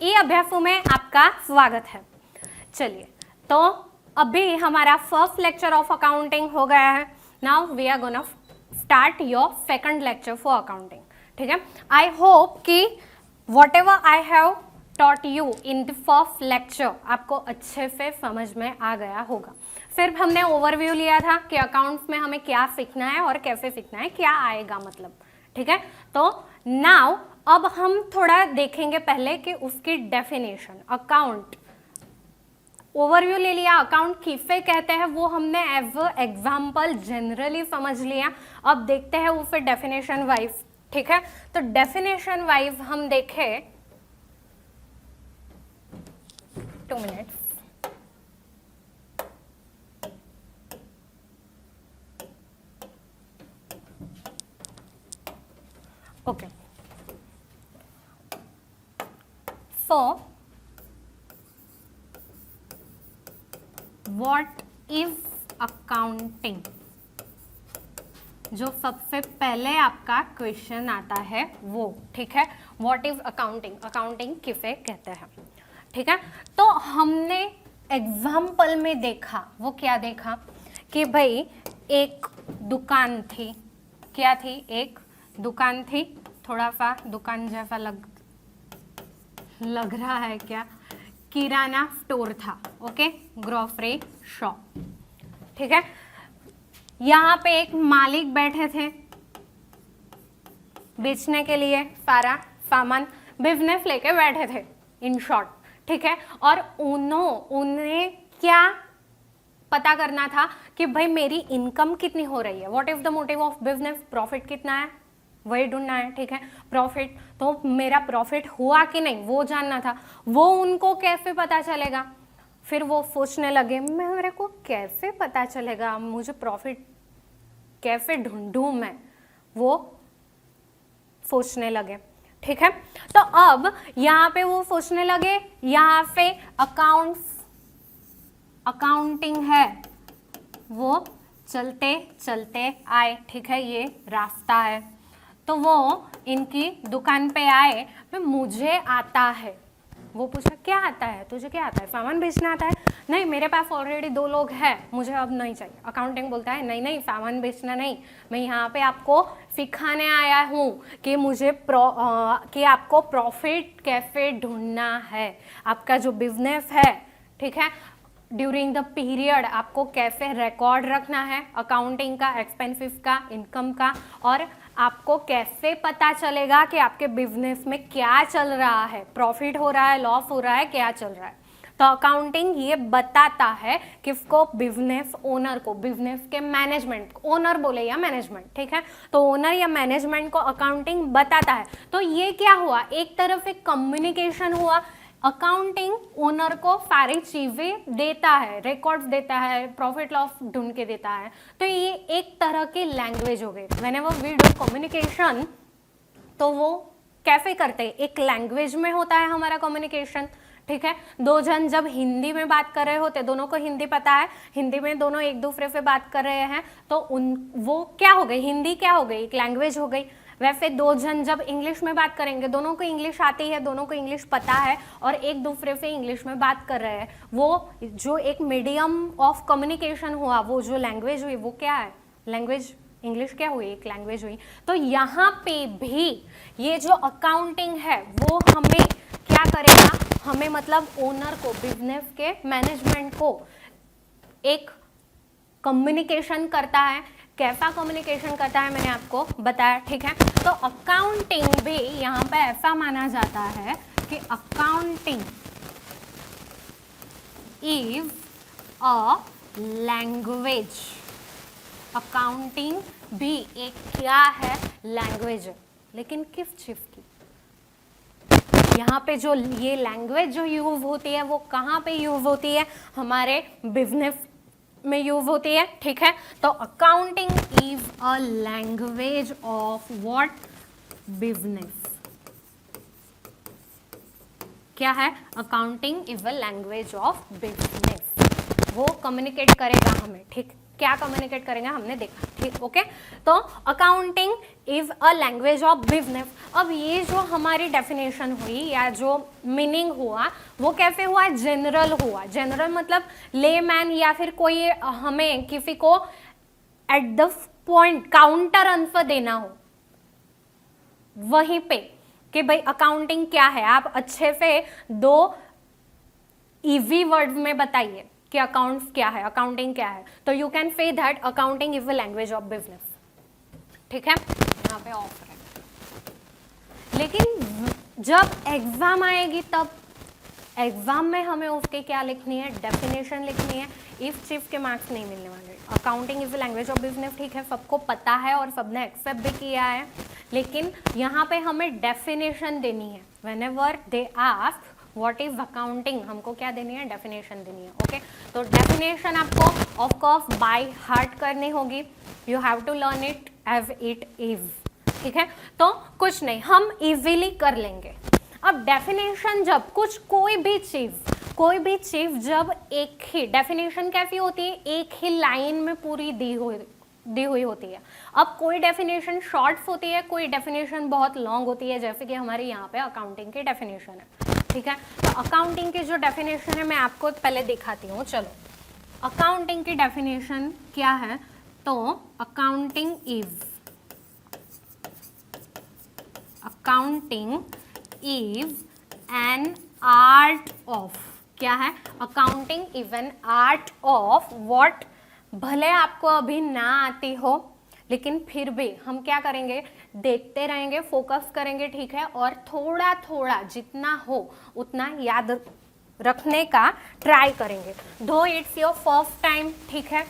ई अभ्यासों में आपका स्वागत है। चलिए, तो अभी हमारा फर्स्ट लेक्चर ऑफ अकाउंटिंग हो गया है। Now we are gonna start your second lecture for accounting. ठीक है, आई होप कि whatever I have taught you in the first lecture आपको अच्छे से समझ में आ गया होगा। फिर हमने ओवरव्यू लिया था कि अकाउंट्स में हमें क्या सीखना है और कैसे सीखना है, क्या आएगा मतलब। ठीक है, तो नाउ अब हम थोड़ा देखेंगे पहले कि उसकी डेफिनेशन। अकाउंट ओवरव्यू ले लिया, अकाउंट किसे कहते हैं वो हमने एज एग्जाम्पल जनरली समझ लिया। अब देखते हैं उसे डेफिनेशन वाइज। ठीक है, तो डेफिनेशन वाइज हम देखें, 2 minutes. Okay, so what is accounting? जो सबसे पहले आपका क्वेश्चन आता है वो। ठीक है, व्हाट इज अकाउंटिंग, अकाउंटिंग किसे कहते हैं। ठीक है, तो हमने एग्जाम्पल में देखा, वो क्या देखा कि भाई एक दुकान थी। क्या थी? एक दुकान थी, थोड़ा सा दुकान जैसा लग रहा है क्या, किराना स्टोर था। Okay, grocery shop. ठीक है, यहाँ पे एक मालिक बैठे थे बेचने के लिए सारा सामान, बिजनेस लेके बैठे थे इन शॉर्ट। ठीक है, और उन्हें क्या पता करना था कि भाई मेरी इनकम कितनी हो रही है। What is the motive of business, profit कितना है वही ढूंढना है। ठीक है, प्रॉफिट, तो मेरा प्रॉफिट हुआ कि नहीं वो जानना था। वो उनको कैसे पता चलेगा? फिर वो सोचने लगे मेरे को कैसे पता चलेगा, मुझे प्रॉफिट कैसे ढूंढूं मैं, वो सोचने लगे। ठीक है, तो अब यहाँ पे वो सोचने लगे, यहाँ पे अकाउंटिंग है, वो चलते चलते आए। ठीक है, ये रास्ता है, तो वो इनकी दुकान पे आए। मुझे आता है, वो पूछा क्या आता है तुझे, क्या आता है, सामान बेचना आता है? नहीं, मेरे पास ऑलरेडी 2 लोग हैं, मुझे अब नहीं चाहिए। अकाउंटिंग बोलता है नहीं नहीं, सामान बेचना नहीं, मैं यहाँ पे आपको सिखाने आया हूँ कि कि आपको प्रॉफिट कैसे ढूंढना है, आपका जो बिजनेस है। ठीक है, ड्यूरिंग द पीरियड आपको कैसे रिकॉर्ड रखना है अकाउंटिंग का, एक्सपेंसेस का, इनकम का, और आपको कैसे पता चलेगा कि आपके बिजनेस में क्या चल रहा है, प्रॉफिट हो रहा है, लॉस हो रहा है, क्या चल रहा है। तो अकाउंटिंग ये बताता है किसको, बिजनेस ओनर को, बिजनेस के मैनेजमेंट, ओनर बोले या मैनेजमेंट। ठीक है, तो ओनर या मैनेजमेंट को अकाउंटिंग बताता है। तो ये क्या हुआ, एक तरफ एक कम्युनिकेशन हुआ। अकाउंटिंग ओनर को सारी चीजें देता है, रिकॉर्ड्स देता है, प्रॉफिट लॉस ढूंढ के देता है। तो ये एक तरह की लैंग्वेज हो गई। व्हेनेवर वी डू कम्युनिकेशन, तो वो कैसे करते हैं, एक लैंग्वेज में होता है हमारा कम्युनिकेशन। ठीक है, 2 जन जब हिंदी में बात कर रहे होते, दोनों को हिंदी पता है, हिंदी में दोनों एक दूसरे से बात कर रहे हैं, तो वो क्या हो गई, हिंदी क्या हो गई, एक लैंग्वेज हो गई। वैसे 2 जन जब इंग्लिश में बात करेंगे, दोनों को इंग्लिश आती है, दोनों को इंग्लिश पता है, और एक दूसरे से इंग्लिश में बात कर रहे हैं, वो जो एक मीडियम ऑफ कम्युनिकेशन हुआ, वो जो लैंग्वेज हुई, वो क्या है, लैंग्वेज, इंग्लिश क्या हुई, एक लैंग्वेज हुई। तो यहाँ पे भी ये जो अकाउंटिंग है वो हमें क्या करेगा, हमें मतलब ओनर को, बिजनेस के मैनेजमेंट को एक कम्युनिकेशन करता है। कैसा कम्युनिकेशन करता है मैंने आपको बताया। ठीक है, तो अकाउंटिंग भी यहाँ पे ऐसा माना जाता है कि accounting is a language. Accounting भी एक क्या है, लैंग्वेज। लेकिन किस चीज की, यहाँ पे जो ये लैंग्वेज जो यूज होती है वो कहाँ पे यूज होती है, हमारे बिजनेस में यूज होती है। ठीक है, तो accounting is a language of what, business. क्या है, accounting is a language of business. वो कम्युनिकेट करेगा हमें। ठीक, क्या कम्युनिकेट करेगा हमने देखा। ठीक, ओके। तो accounting is a language of business. अब ये जो हमारी डेफिनेशन हुई या जो मीनिंग हुआ वो कैसे हुआ, जनरल हुआ। जनरल मतलब लेमैन या फिर कोई हमें किसी को at the point counter answer देना हो वहीं पे कि भाई अकाउंटिंग क्या है, आप अच्छे से 2 इजी वर्ड्स में बताइए कि अकाउंट्स क्या है, अकाउंटिंग क्या है। तो you can say that accounting is a language of business. ठीक है, यहाँ पे ऑफ है। लेकिन जब एग्जाम आएगी तब एग्जाम में हमें उसके क्या लिखनी है, डेफिनेशन लिखनी है। इफ चीफ के मार्क्स नहीं मिलने वाले। Accounting is a language of business, ठीक है, सबको पता है और सबने एक्सेप्ट भी किया है, लेकिन यहाँ पे हमें डेफिनेशन देनी है। Whenever they ask what is accounting, हमको क्या देनी है, डेफिनेशन देनी है। ओके, तो डेफिनेशन आपको ऑफ कोर्स बाय हार्ट करनी होगी। You have to learn it as it is. ठीक है, तो कुछ नहीं, हम इजीली कर लेंगे। अब डेफिनेशन जब कोई भी चीज जब एक ही डेफिनेशन कैसी होती है, एक ही लाइन में पूरी दी हुई होती है। अब कोई डेफिनेशन शॉर्ट्स होती है, कोई डेफिनेशन बहुत लॉन्ग होती है, जैसे कि हमारे यहाँ पे अकाउंटिंग की डेफिनेशन है। ठीक है, तो अकाउंटिंग की जो डेफिनेशन है मैं आपको पहले दिखाती हूँ। चलो, अकाउंटिंग की डेफिनेशन क्या है, तो accounting is an art of, क्या है, accounting is an art of what. भले आपको अभी ना आती हो लेकिन फिर भी हम क्या करेंगे, देखते रहेंगे, फोकस करेंगे, ठीक है, और थोड़ा थोड़ा जितना हो उतना याद रखने का ट्राई करेंगे। दो इट्स योर फर्स्ट टाइम, ठीक है,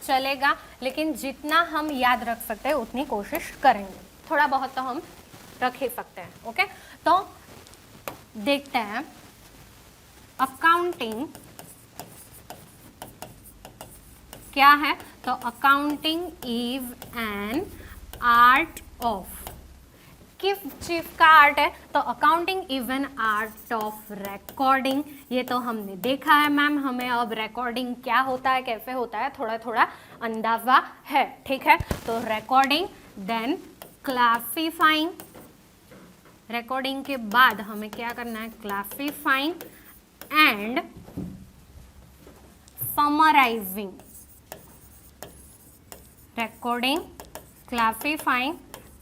चलेगा, लेकिन जितना हम याद रख सकते हैं उतनी कोशिश करेंगे। थोड़ा बहुत तो हम रख ही सकते हैं। ओके, तो देखते हैं अकाउंटिंग क्या है। तो accounting is an art of, किस चीज का आर्ट है, तो accounting is an art of recording. ये तो हमने देखा है मैम, हमें अब रिकॉर्डिंग क्या होता है, कैसे होता है, थोड़ा थोड़ा अंदाजा है। ठीक है, तो रिकॉर्डिंग, देन क्लासिफाइंग, रिकॉर्डिंग के बाद हमें क्या करना है, classifying and summarising. Recording, classifying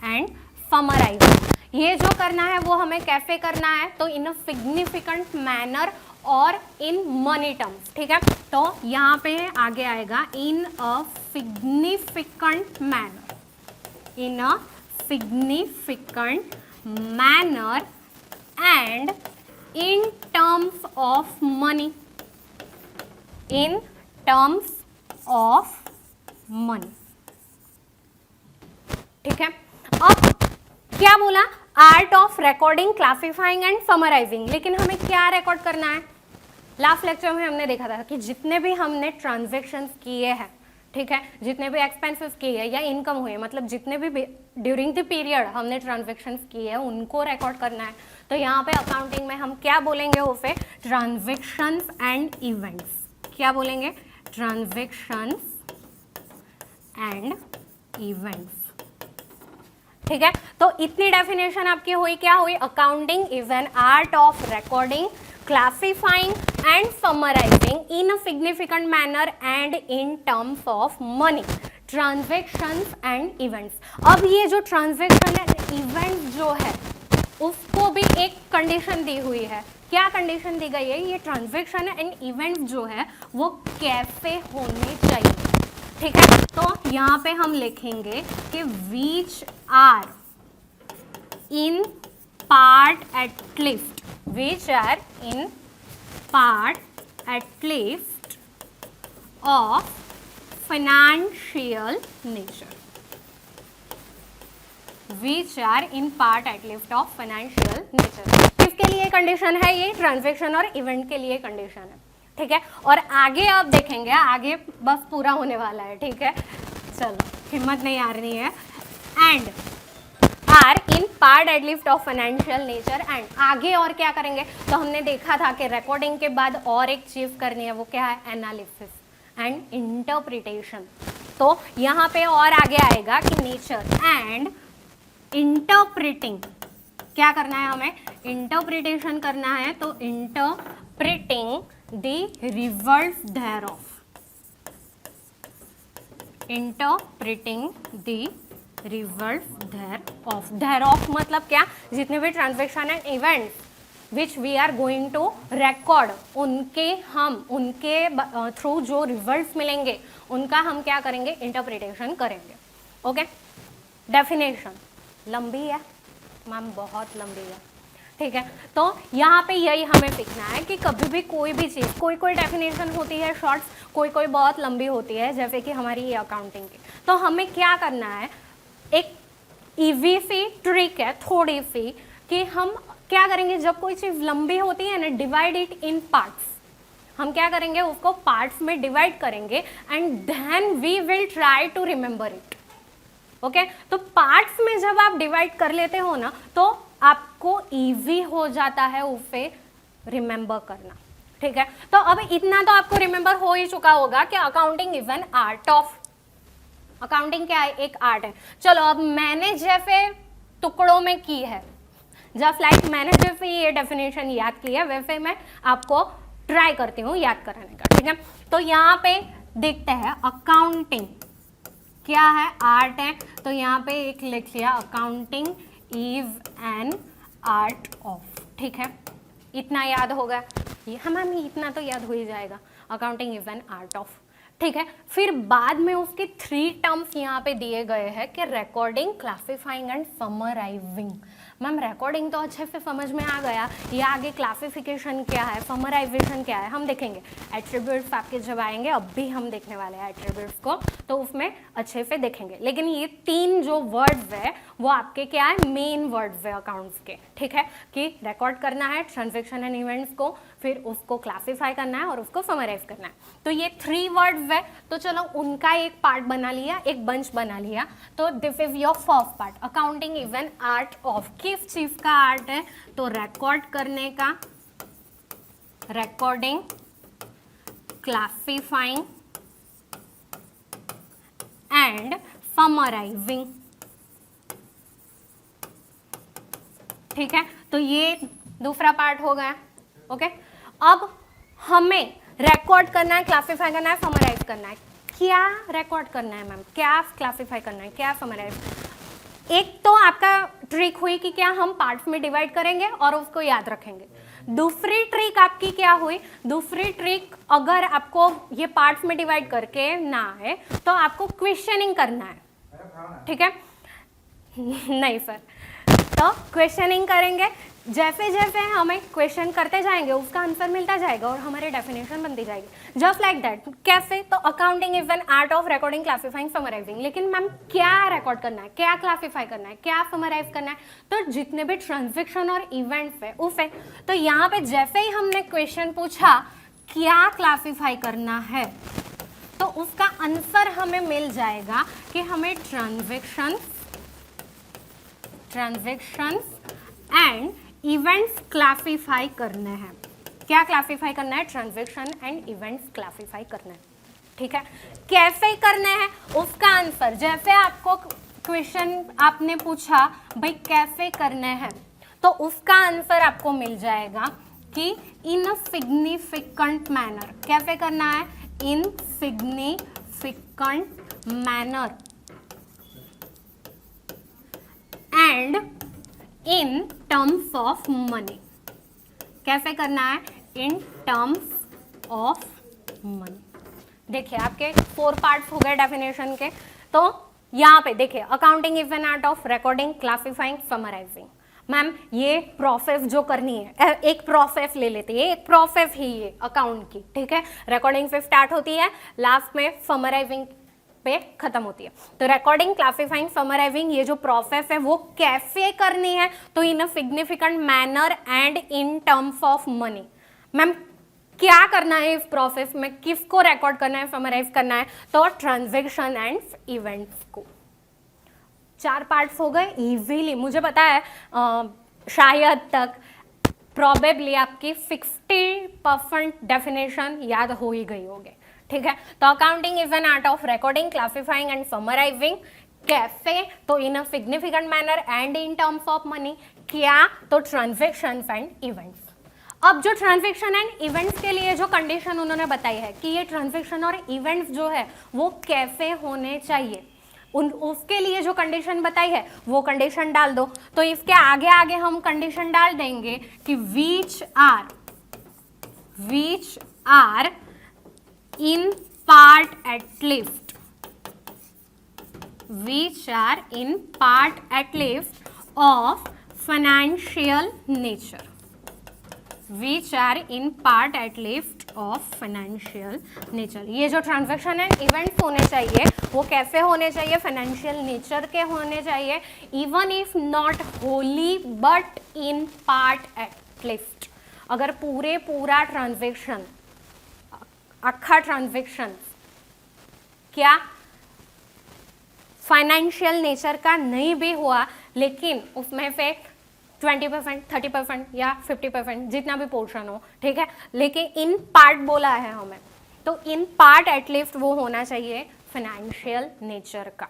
and summarising, ये जो करना है वो हमें कैसे करना है, तो इन अ सिग्निफिकेंट मैनर और इन मनी टर्म्स। ठीक है, तो यहाँ पे आगे आएगा in a significant manner, in a significant manner and in terms of money, in terms of money. ठीक है, अब क्या बोला, art of recording, classifying and summarising, लेकिन हमें क्या रिकॉर्ड करना है। लास्ट लेक्चर में हमने देखा था कि जितने भी हमने ट्रांजैक्शंस किए हैं, ठीक है, जितने भी एक्सपेंसेस किए हैं या इनकम हुई है, मतलब जितने भी ड्यूरिंग द पीरियड हमने ट्रांजैक्शंस किए हैं उनको रिकॉर्ड करना है। तो यहाँ पे अकाउंटिंग में हम क्या बोलेंगे, उसे ट्रांजैक्शंस एंड इवेंट्स। क्या बोलेंगे, ट्रांजैक्शंस एंड इवेंट्स। ठीक है, तो इतनी डेफिनेशन आपकी हुई, क्या हुई, accounting is an art of recording, classifying and summarising in a significant manner and in terms of money, transactions and events. अब ये जो ट्रांजैक्शन एंड इवेंट जो है उसको भी एक कंडीशन दी हुई है। क्या कंडीशन दी गई है, ये ट्रांजैक्शन एंड इवेंट जो है वो कैसे होने चाहिए। ठीक है, तो यहाँ पे हम लिखेंगे कि which are in part at least, which are in part at least of financial nature, which are in part at least of financial nature. किसके लिए कंडीशन है, ये ट्रांजैक्शन और इवेंट के लिए कंडीशन है। ठीक है, और आगे आप देखेंगे, आगे बस पूरा होने वाला है। ठीक है, चलो हिम्मत नहीं हारनी है। And are in part at least of financial nature, and आगे और क्या करेंगे, तो हमने देखा था कि रिकॉर्डिंग के बाद और एक चीज करनी है, वो क्या है, एनालिसिस एंड इंटरप्रिटेशन। तो यहाँ पे और आगे आएगा कि नेचर एंड इंटरप्रिटिंग, क्या करना है हमें, इंटरप्रिटेशन करना है, तो interpreting the result thereof, interpreting the result thereof मतलब क्या, जितने भी transaction and event which we are going to record, उनके थ्रू जो रिजल्ट्स मिलेंगे उनका हम क्या करेंगे, इंटरप्रिटेशन करेंगे। ओके, डेफिनेशन लंबी है मैम, बहुत लंबी है, ठीक है। तो यहाँ पे यही हमें सीखना है कि कभी भी कोई भी चीज़, कोई डेफिनेशन होती है शॉर्ट्स, कोई बहुत लंबी होती है, जैसे कि हमारी ये अकाउंटिंग की। तो हमें क्या करना है, एक इजी सी ट्रिक है थोड़ी सी, कि हम क्या करेंगे जब कोई चीज़ लंबी होती है ना, डिवाइड इट इन पार्ट्स, हम क्या करेंगे उसको पार्ट्स में डिवाइड करेंगे and then we will try to remember it. Okay, तो पार्ट्स में जब आप डिवाइड कर लेते हो ना, तो आपको इजी हो जाता है उसे रिमेंबर करना, ठीक है। तो अब इतना तो आपको रिमेंबर हो ही चुका होगा कि accounting is an art of, accounting क्या है, एक आर्ट है। चलो अब मैंने जैसे टुकड़ों में की है, जस्ट लाइक मैंने जैसे ये डेफिनेशन याद की है, वैसे मैं आपको ट्राई करती हूँ याद कराने का, ठीक है। तो यहाँ पे देखते हैं अकाउंटिंग क्या है, आर्ट है, तो यहाँ पे एक लिख लिया accounting is an art of, ठीक है। इतना याद होगा, ये हमें इतना तो याद हो ही जाएगा, accounting is an art of, ठीक है। फिर बाद में उसके 3 टर्म्स यहाँ पे दिए गए हैं कि recording, classifying and summarising. Ma'am recording तो अच्छे से समझ में आ गया, ये आगे क्लासिफिकेशन क्या है, समराइजेशन क्या है हम देखेंगे। एट्रीब्यूट्स आपके जब आएंगे, अब भी हम देखने वाले हैं एट्रीब्यूट्स को, तो उसमें अच्छे से देखेंगे। लेकिन ये 3 जो वर्ड्स है वो आपके क्या है, मेन वर्ड्स है अकाउंट्स के, ठीक है, कि रिकॉर्ड करना है ट्रांजैक्शन एंड इवेंट्स को, फिर उसको क्लासिफाई करना है और उसको समराइज करना है। तो ये 3 वर्ड्स है, तो चलो उनका एक पार्ट बना लिया, एक बंच बना लिया। तो this is your first part, accounting is an art of. किस चीज का आर्ट है, तो रिकॉर्ड करने का, रिकॉर्डिंग, क्लासिफाइंग एंड समराइजिंग, ठीक है। तो ये दूसरा पार्ट हो गया, ओके। अब हमें रिकॉर्ड करना है, क्लासिफाई करना है, समराइज करना है। क्या रिकॉर्ड करना है मैम, क्या क्लासिफाई करना है, क्या समराइज। एक तो आपका ट्रिक हुई कि क्या हम पार्ट्स में डिवाइड करेंगे और उसको याद रखेंगे। दूसरी ट्रिक आपकी क्या हुई, दूसरी ट्रिक अगर आपको ये पार्ट्स में डिवाइड करके ना आए तो आपको क्वेश्चनिंग करना है, ठीक है। नहीं सर, तो क्वेश्चनिंग करेंगे, जैसे जैसे हमें क्वेश्चन करते जाएंगे उसका आंसर मिलता जाएगा और हमारी डेफिनेशन बनती जाएगी, जस्ट लाइक दैट। कैसे, तो accounting is an art of recording, classifying, summarising. लेकिन मैम क्या रिकॉर्ड करना है, क्या क्लासिफाई करना है, क्या समराइज करना है, तो जितने भी ट्रांजैक्शन और इवेंट्स है उसे। तो यहाँ पे जैसे ही हमने क्वेश्चन पूछा क्या क्लासिफाई करना है, तो उसका आंसर हमें मिल जाएगा कि हमें ट्रांजैक्शंस एंड इवेंट्स क्लासिफाई करने हैं। क्या क्लासिफाई करना है, ट्रांजैक्शन एंड इवेंट्स क्लासिफाई करना है, ठीक है। कैसे करने हैं उसका आंसर, जैसे आपको क्वेश्चन आपने पूछा भाई कैसे करने हैं, तो उसका आंसर आपको मिल जाएगा कि इन सिग्निफिकेंट मैनर। कैसे करना है, इन significant manner and in terms of money. कैसे करना है, इन टर्म्स ऑफ मनी। देखिए आपके 4 पार्ट्स हो गए डेफिनेशन के। तो यहाँ पे देखिए accounting is an art of recording, classifying, summarising. Ma'am ये प्रोसेस जो करनी है, एक प्रोसेस ले लेते हैं, एक प्रोसेस ही ये अकाउंट की, ठीक है। रिकॉर्डिंग से स्टार्ट होती है, लास्ट में समराइजिंग पे खत्म होती है। तो रिकॉर्डिंग, क्लासिफाइंग, समराइजिंग ये जो प्रोसेस है वो कैसे करनी है, तो in a significant manner and in terms of money. Ma'am क्या करना है इस प्रोसेस में, किसको रिकॉर्ड करना है, समराइज करना है, तो ट्रांजैक्शन एंड इवेंट्स को। 4 पार्ट्स हो गए इजीली। मुझे पता है शायद तक प्रोबेबली आपकी 60% डेफिनेशन याद हो ही गई होगी, ठीक है। तो accounting is an art of recording, classifying and summarising. कैसे, तो in a significant manner and in terms of money. क्या, तो ट्रांजेक्शंस एंड इवेंट्स। अब जो ट्रांजेक्शन एंड इवेंट्स के लिए जो कंडीशन उन्होंने बताई है कि ये ट्रांजेक्शन और इवेंट्स जो है वो कैसे होने चाहिए, उसके लिए जो कंडीशन बताई है वो कंडीशन डाल दो। तो इसके आगे आगे हम कंडीशन डाल देंगे कि which are in part at least, which are in part at least of financial nature, which are in part at least of financial nature। ये जो ट्रांजैक्शन एंड इवेंट्स होने चाहिए वो कैसे होने चाहिए, फाइनेंशियल नेचर के होने चाहिए, even if not Holi but in part at least. अगर पूरा ट्रांजैक्शन, अक्खा ट्रांजैक्शन क्या फाइनेंशियल नेचर का नहीं भी हुआ, लेकिन उसमें से 20%, 30% या 50% जितना भी पोर्शन हो, ठीक है, लेकिन इन पार्ट बोला है हमें, तो इन पार्ट एटलीस्ट वो होना चाहिए फाइनेंशियल नेचर का,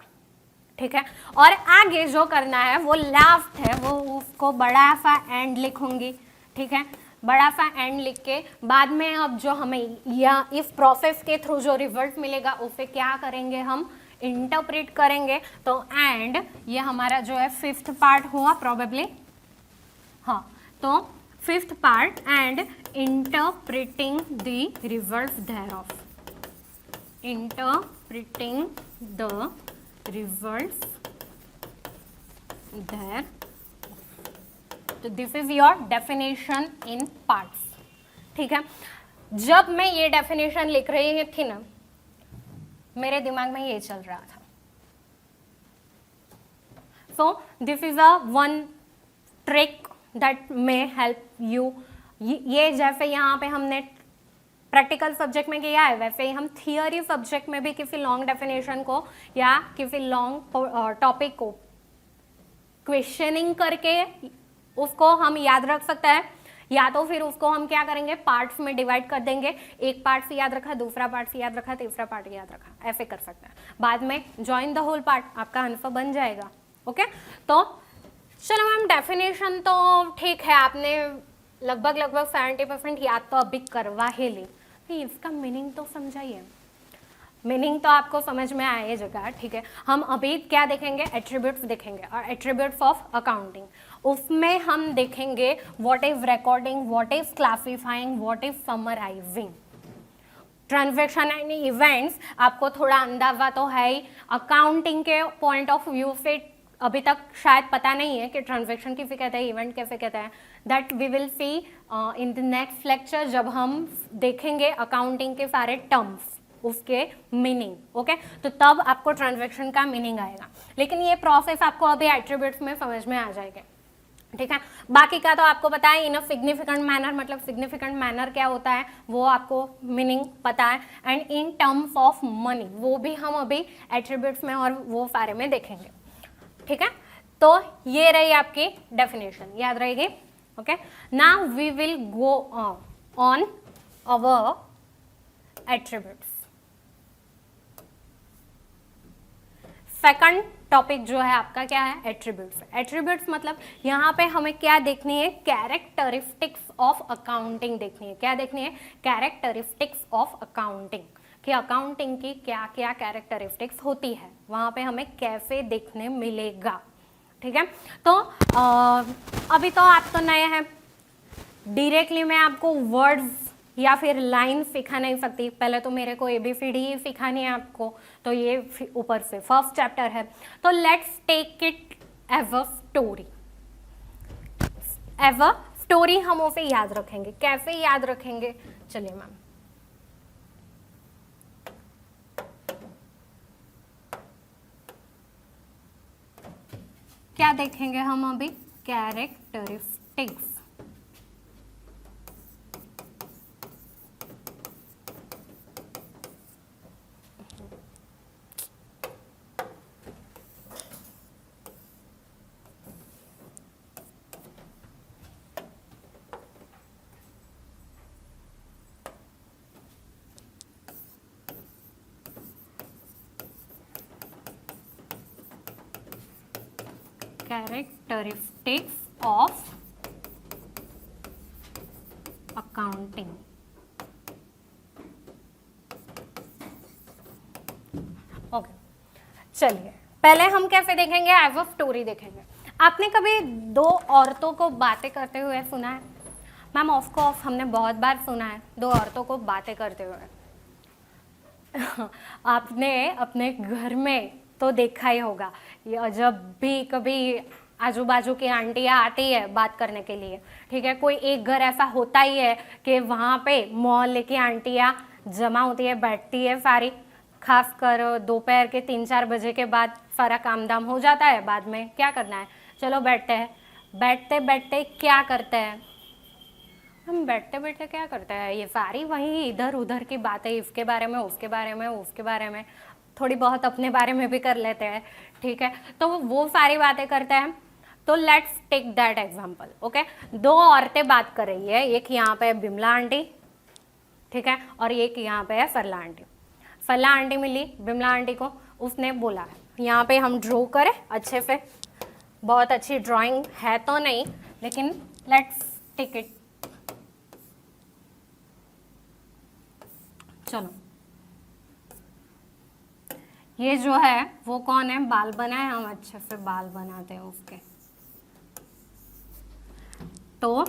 ठीक है। और आगे जो करना है वो लास्ट है, वो उसको बड़ा सा एंड लिखूंगी, ठीक है। बड़ा सा एंड लिख के बाद में अब जो हमें या इस प्रोसेस के थ्रू जो रिजल्ट मिलेगा उसे क्या करेंगे, हम इंटरप्रेट करेंगे। तो एंड ये हमारा जो है फिफ्थ पार्ट हुआ प्रोबेबली, हाँ, तो fifth part and interpreting the result thereof, interpreting the result there। तो this is your definition in parts, ठीक है। जब मैं ये डेफिनेशन लिख रही थी ना, मेरे दिमाग में ये चल रहा था। So this is a one trick that may help you. ये जैसे यहाँ पे हमने प्रैक्टिकल सब्जेक्ट में किया है, वैसे ही हम थियोरी सब्जेक्ट में भी किसी लॉन्ग डेफिनेशन को या किसी लॉन्ग टॉपिक को क्वेश्चनिंग करके उसको हम याद रख सकते हैं, या तो फिर उसको हम क्या करेंगे, पार्ट्स में डिवाइड कर देंगे। एक पार्ट से याद रखा, दूसरा पार्ट से याद रखा, तीसरा पार्ट याद रखा, ऐसे कर सकते हैं। बाद में जॉइन द होल पार्ट, आपका आंसर बन जाएगा। ओके, तो चलो मैम डेफिनेशन तो ठीक है, आपने लगभग 70% याद तो अभी करवा ही ली, इसका मीनिंग तो समझाइए। मीनिंग तो आपको समझ में आएगा, ठीक है। हम अभी क्या देखेंगे, एट्रीब्यूट्स देखेंगे, और एट्रीब्यूट्स ऑफ अकाउंटिंग, उसमें हम देखेंगे what is recording, what is classifying, what is summarising. Transaction and events आपको थोड़ा अंदाजा तो है ही, अकाउंटिंग के पॉइंट ऑफ व्यू से अभी तक शायद पता नहीं है कि ट्रांजैक्शन किसे कहते हैं, इवेंट कैसे कहते हैं। That we will see in the next lecture, जब हम देखेंगे अकाउंटिंग के सारे टर्म्स, उसके मीनिंग। ओके, तो तब आपको ट्रांजैक्शन का मीनिंग आएगा, लेकिन ये प्रोसेस आपको अभी एट्रीब्यूट्स में समझ में आ जाएगा, ठीक है। बाकी का तो आपको पता है, इन अ सिग्निफिकेंट मैनर, मतलब सिग्निफिकेंट मैनर क्या होता है वो आपको मीनिंग पता है, and in terms of money वो भी हम अभी एट्रीब्यूट्स में और वो सारे में देखेंगे, ठीक है। तो ये रही आपकी डेफिनेशन, याद रहेगी। Okay, now we will go on our attributes. Second topic जो है आपका क्या है, एट्रीब्यूट्स। एट्रीब्यूट्स मतलब यहाँ पे हमें क्या देखनी है, कैरेक्टरिस्टिक्स ऑफ अकाउंटिंग देखनी है। क्या देखनी है, कैरेक्टरिस्टिक्स ऑफ अकाउंटिंग, कि अकाउंटिंग की क्या क्या कैरेक्टरिस्टिक्स होती है, वहाँ पे हमें कैसे देखने मिलेगा, ठीक है। तो अभी तो आप तो नए हैं, डायरेक्टली मैं आपको वर्ड्स या फिर लाइन सिखा नहीं सकती, पहले तो मेरे को ABCD ही सिखानी है आपको, तो ये ऊपर से फर्स्ट चैप्टर है। तो let's take it as a story. As a story हम उसे याद रखेंगे, कैसे याद रखेंगे, चलिए मैम। क्या देखेंगे हम अभी, characteristics. Characteristics of accounting. Okay, चलिए पहले हम कैसे देखेंगे, एज अ स्टोरी देखेंगे। आपने कभी दो औरतों को बातें करते हुए सुना है? मैम ऑफ कोर्स हमने बहुत बार सुना है दो औरतों को बातें करते हुए। आपने अपने घर में तो देखा ही होगा, या जब भी कभी आजू बाजू की आंटियाँ आती है बात करने के लिए, ठीक है, कोई एक घर ऐसा होता ही है कि वहाँ पे मोहल्ले की आंटियाँ जमा होती है, बैठती है सारी, खासकर दोपहर के 3-4 बजे के बाद सारा काम दाम हो जाता है, बाद में क्या करना है, चलो बैठते हैं। बैठते बैठते क्या करते हैं हम, बैठते बैठते क्या करते हैं, ये सारी वही इधर उधर की बातें, इसके बारे में उसके बारे में उसके बारे में, थोड़ी बहुत अपने बारे में भी कर लेते हैं, ठीक है, तो वो सारी बातें करते हैं। तो let's take that example. Okay, दो औरतें बात कर रही है, एक यहाँ पे बिमला आंटी, ठीक है, और एक यहाँ पे है सरला आंटी। सरला आंटी मिली बिमला आंटी को, उसने बोला यहाँ पे हम ड्रॉ करें अच्छे से, बहुत अच्छी ड्राइंग है तो नहीं, लेकिन लेट्स टेक इट। चलो, ये जो है वो कौन है, बाल बनाए, हम अच्छे से बाल बनाते हैं उसके। तो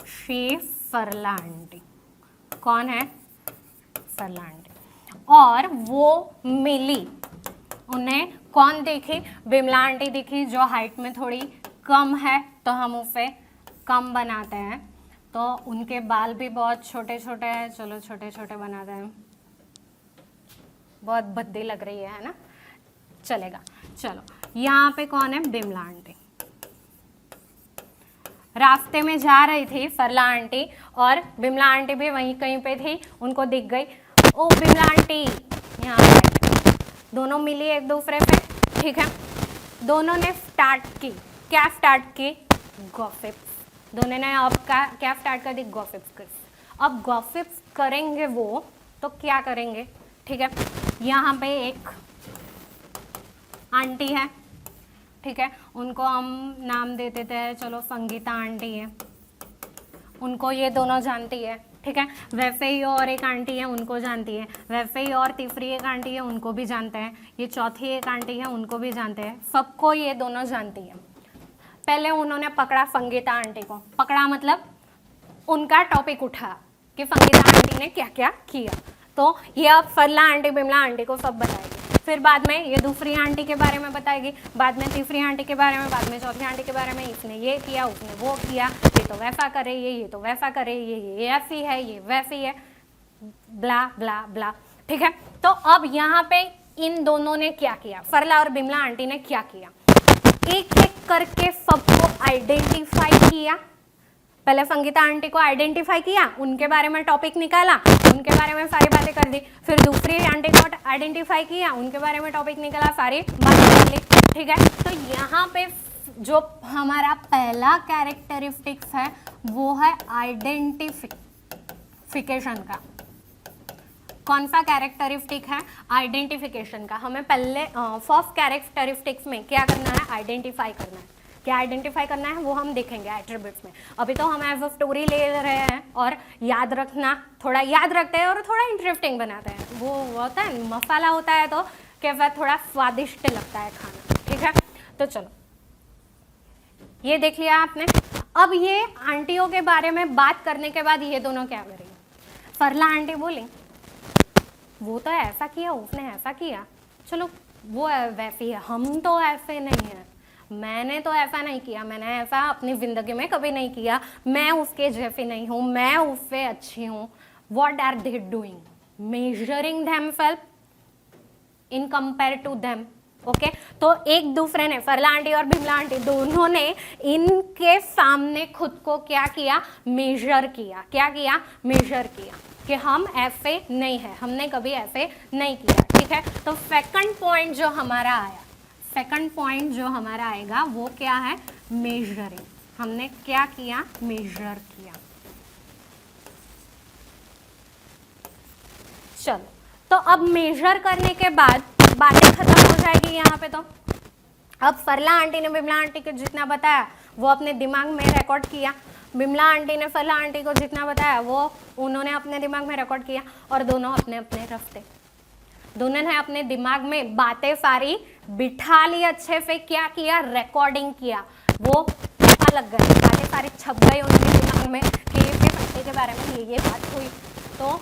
शी सरला आंटी, कौन है, सरला आंटी, और वो मिली, उन्हें कौन देखी, बिमला आंटी दिखी, जो हाइट में थोड़ी कम है तो हम उसे कम बनाते हैं, तो उनके बाल भी बहुत छोटे छोटे हैं, चलो छोटे छोटे बनाते हैं, बहुत भद्दी लग रही है ना, चलेगा। चलो यहाँ पे कौन है, बिमला आंटी। रास्ते में जा रही थी सरला आंटी, और बिमला आंटी भी वहीं कहीं पे थी, उनको दिख गई, ओ बिमला आंटी यहाँ पे, दोनों मिली एक दूसरे से, ठीक है, दोनों ने स्टार्ट की, क्या स्टार्ट की, गॉसिप्स। दोनों ने अब क्या स्टार्ट कर दी, गॉसिप्स। अब गॉसिप्स करेंगे वो तो क्या करेंगे, ठीक है, यहाँ पे एक आंटी है, ठीक है, उनको हम नाम दे देते हैं, चलो संगीता आंटी है, उनको ये दोनों जानती है, ठीक है, वैसे ही और एक आंटी है उनको जानती है, वैसे ही और तीसरी एक आंटी है उनको भी जानते हैं, ये चौथी एक आंटी है उनको भी जानते हैं, सबको ये दोनों जानती है। पहले उन्होंने पकड़ा संगीता आंटी को, पकड़ा मतलब उनका टॉपिक उठा कि संगीता आंटी ने क्या क्या किया, तो ये अब सरला आंटी बिमला आंटी को सब बताएगी, फिर बाद में ये दूसरी आंटी के बारे में बताएगी, बाद में तीसरी आंटी के बारे में, बाद में चौथी आंटी के बारे में, इसने ये किया उसने वो किया, ये तो वैसा करे, ये तो वैसा करे, ये ऐसी है, ये वैसी है, ब्ला ब्ला ब्ला, ठीक है। तो अब यहाँ पे इन दोनों ने क्या किया, सरला और बिमला आंटी ने क्या किया, एक एक करके सबको आइडेंटिफाई किया। पहले संगीता आंटी को आइडेंटिफाई किया, उनके बारे में टॉपिक निकाला, उनके बारे में सारी बातें कर दी, फिर दूसरी आंटी को आइडेंटिफाई किया, उनके बारे में टॉपिक निकाला, सारी बातें कर ली, ठीक है। तो यहाँ पे जो हमारा पहला कैरेक्टरिस्टिक्स है वो है आइडेंटिफिकेशन का। कौन सा कैरेक्टरिस्टिक है, आइडेंटिफिकेशन का। हमें पहले फर्स्ट कैरेक्टरिस्टिक्स में क्या करना है, आइडेंटिफाई करना है। क्या आइडेंटिफाई करना है वो हम देखेंगे एट्रीब्यूट्स में। अभी तो हम एज अ स्टोरी ले रहे हैं और याद रखना, थोड़ा याद रखते हैं और थोड़ा इंटरेस्टिंग बनाते हैं। वो होता है मसाला होता है तो कैसा थोड़ा स्वादिष्ट लगता है खाना, ठीक है। तो चलो ये देख लिया आपने। अब ये आंटियों के बारे में बात करने के बाद ये दोनों क्या करेंगे, सरला आंटी बोली वो तो ऐसा किया उसने ऐसा किया, चलो वो वैसी है, हम तो ऐसे नहीं है, मैंने तो ऐसा नहीं किया, मैंने ऐसा अपनी ज़िंदगी में कभी नहीं किया, मैं उसके जैसी नहीं हूँ, मैं उससे अच्छी हूँ। What are they doing, measuring themselves in compare to them. Okay, तो एक दूसरे ने, सरला आंटी और बिमला आंटी दोनों ने इनके सामने खुद को क्या किया, मेजर किया। क्या किया, मेजर किया कि हम ऐसे नहीं है, हमने कभी ऐसे नहीं किया, ठीक है। तो सेकंड पॉइंट जो हमारा आया, सेकंड पॉइंट जो हमारा आएगा वो क्या है, मेजरिंग। हमने क्या किया, मेजर किया। चलो, तो अब मेजर करने के बाद बातें खत्म हो जाएगी यहाँ पे। तो अब फरला आंटी ने बिमला आंटी को जितना बताया वो अपने दिमाग में रिकॉर्ड किया, बिमला आंटी ने फरला आंटी को जितना बताया वो उन्होंने अपने दिमाग में रिकॉर्ड किया, और दोनों अपने अपने रास्ते, दोनों ने अपने दिमाग में बातें सारी बिठा ली, अच्छे से क्या किया, रिकॉर्डिंग किया, वो पता लग गए, बातें सारी छप गई उनके दिमाग में कि इस आंटी के बारे में ये बात हुई। तो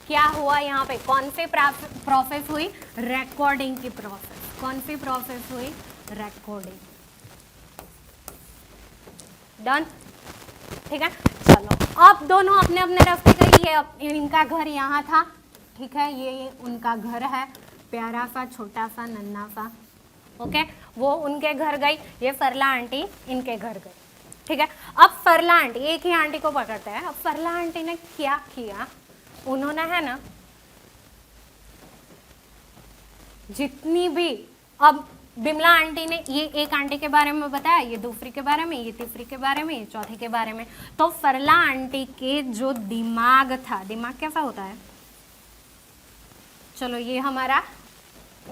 क्या हुआ यहाँ पे, कौन सी प्रोसेस हुई, रिकॉर्डिंग की प्रोसेस। कौन सी प्रोसेस हुई, रिकॉर्डिंग। डन, ठीक है। चलो अब दोनों अपने अपने रास्ते गए, ये इनका घर यहाँ था, ठीक है, ये उनका घर है, प्यारा सा छोटा सा नन्हा सा, ओके, वो उनके घर गई, ये फरला आंटी इनके घर गई, ठीक है। अब फरला आंटी, एक ही आंटी को पकड़ते हैं, अब फरला आंटी ने क्या किया, उन्होंने है ना जितनी भी, अब बिमला आंटी ने ये एक आंटी के बारे में बताया, ये दूसरी के बारे में, ये तीसरी के बारे में, ये चौथी के बारे में, तो फरला आंटी के जो दिमाग था, दिमाग कैसा होता है, चलो ये हमारा